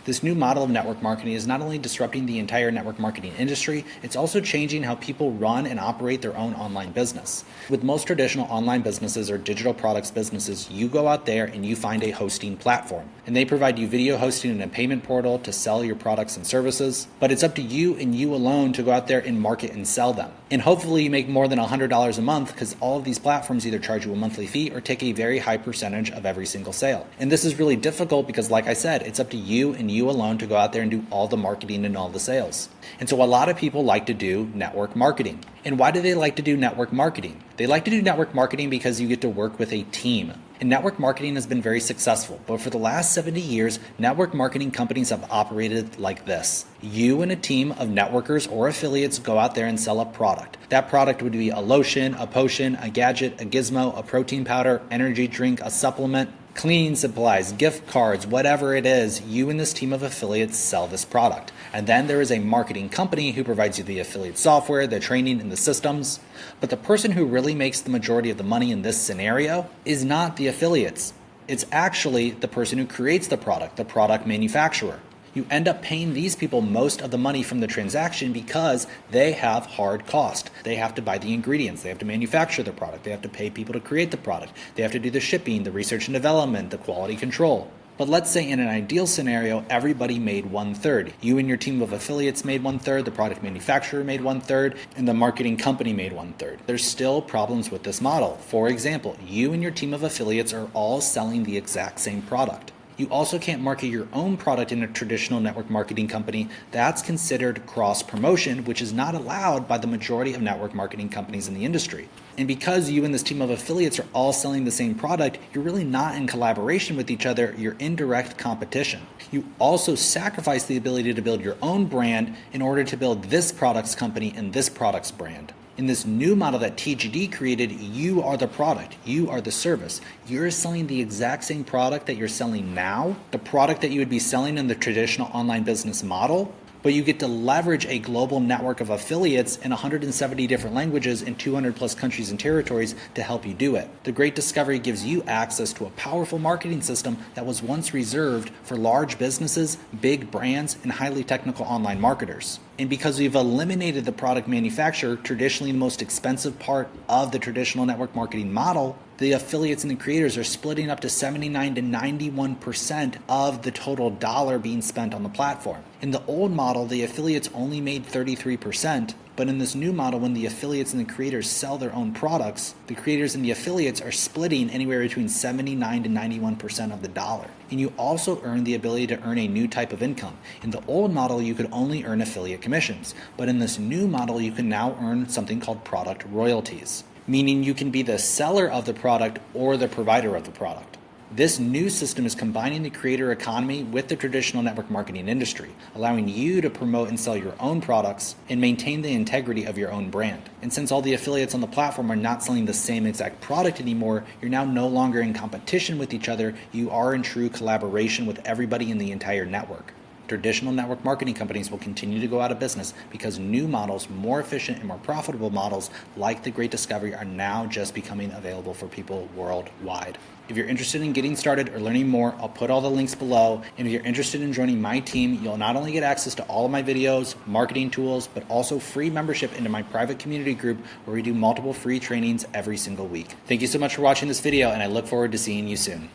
This new model of network marketing is not only disrupting the entire network marketing industry, it's also changing how people run and operate their own online business. With most traditional online businesses or digital products businesses, you go out there and you find a hosting platform, and they provide you video hosting and a payment portal to sell your products and services, but it's up to you and you alone to go out there and market and sell them. And hopefully you make more than $100 a month, because all of these platforms either charge you a monthly fee or take a very high percentage of every single sale. And this is really difficult because, like I said, it's up to you and you alone to go out there and do all the marketing and all the sales. And so a lot of people like to do network marketing. And why do they like to do network marketing? They like to do network marketing because you get to work with a team. And network marketing has been very successful, but for the last 70 years, network marketing companies have operated like this. You and a team of networkers or affiliates go out there and sell a product. That product would be a lotion, a potion, a gadget, a gizmo, a protein powder, energy drink, a supplement, cleaning supplies, gift cards, whatever it is. You and this team of affiliates sell this product. And then there is a marketing company who provides you the affiliate software, the training, and the systems. But the person who really makes the majority of the money in this scenario is not the affiliates. It's actually the person who creates the product manufacturer. You end up paying these people most of the money from the transaction because they have hard cost. They have to buy the ingredients. They have to manufacture the product. They have to pay people to create the product. They have to do the shipping, the research and development, the quality control. But let's say in an ideal scenario, everybody made 1/3. You and your team of affiliates made 1/3, the product manufacturer made 1/3, and the marketing company made 1/3. There's still problems with this model. For example, you and your team of affiliates are all selling the exact same product. You also can't market your own product in a traditional network marketing company. That's considered cross-promotion, which is not allowed by the majority of network marketing companies in the industry. And because you and this team of affiliates are all selling the same product, you're really not in collaboration with each other, you're in direct competition. You also sacrifice the ability to build your own brand in order to build this product's company and this product's brand. In this new model that TGD created, you are the product, you are the service. You're selling the exact same product that you're selling now, the product that you would be selling in the traditional online business model, but you get to leverage a global network of affiliates in 170 different languages in 200 plus countries and territories to help you do it. The Great Discovery gives you access to a powerful marketing system that was once reserved for large businesses, big brands, and highly technical online marketers. And because we've eliminated the product manufacturer, traditionally the most expensive part of the traditional network marketing model, the affiliates and the creators are splitting up to 79 to 91% of the total dollar being spent on the platform. In the old model, the affiliates only made 33%, but in this new model, when the affiliates and the creators sell their own products, the creators and the affiliates are splitting anywhere between 79 to 91% of the dollar. And you also earn the ability to earn a new type of income. In the old model, you could only earn affiliate commissions, but in this new model, you can now earn something called product royalties, meaning you can be the seller of the product or the provider of the product. This new system is combining the creator economy with the traditional network marketing industry, allowing you to promote and sell your own products and maintain the integrity of your own brand. And since all the affiliates on the platform are not selling the same exact product anymore, you're now no longer in competition with each other. You are in true collaboration with everybody in the entire network. Traditional network marketing companies will continue to go out of business because new models, more efficient and more profitable models like the Great Discovery, are now just becoming available for people worldwide. If you're interested in getting started or learning more, I'll put all the links below. And if you're interested in joining my team, you'll not only get access to all of my videos, marketing tools, but also free membership into my private community group where we do multiple free trainings every single week. Thank you so much for watching this video, and I look forward to seeing you soon.